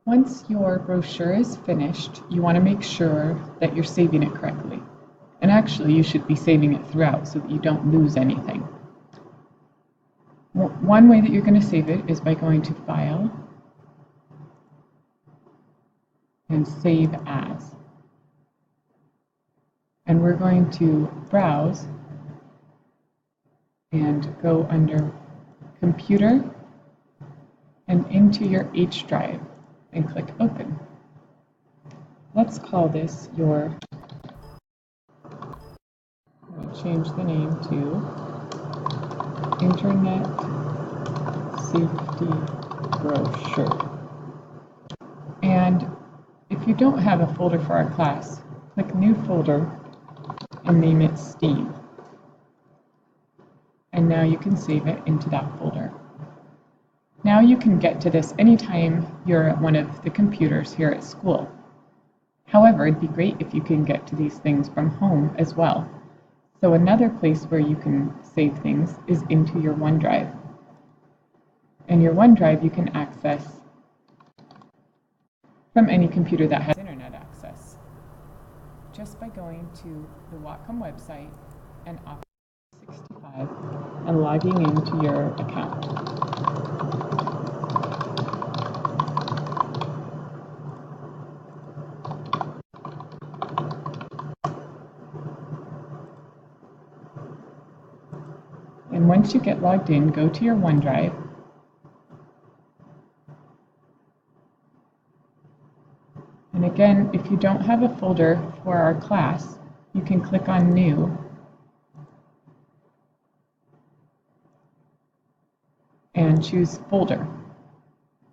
Once your brochure is finished, you want to make sure that you're saving it correctly. And actually, you should be saving it throughout so that you don't lose anything. One way that you're going to save it is by going to File and Save As. And we're going to browse and go under Computer and into your H drive and click Open. Let's call this your, I'm going to change the name to Internet Safety Brochure. And if you don't have a folder for our class, click New Folder and name it Steam. And now you can save it into that folder. Now you can get to this anytime you're at one of the computers here at school. However, it'd be great if you can get to these things from home as well. So another place where you can save things is into your OneDrive. And your OneDrive you can access from any computer that has internet access, just by going to the Whatcom website and Office 365 and logging into your account. And once you get logged in, go to your OneDrive and again, if you don't have a folder for our class, you can click on New and choose Folder,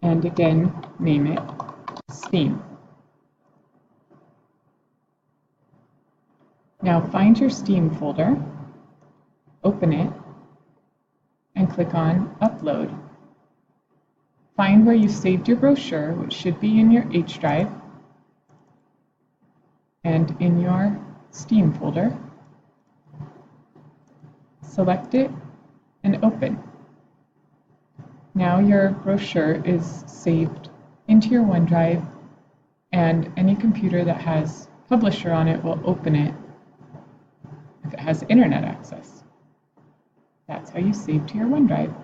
and again name it Steam. Now find your Steam folder, open it, and click on Upload. Find where you saved your brochure, which should be in your H drive and in your Steam folder. Select it and open. Now your brochure is saved into your OneDrive, and any computer that has Publisher on it will open it if it has internet access. That's how you save to your OneDrive.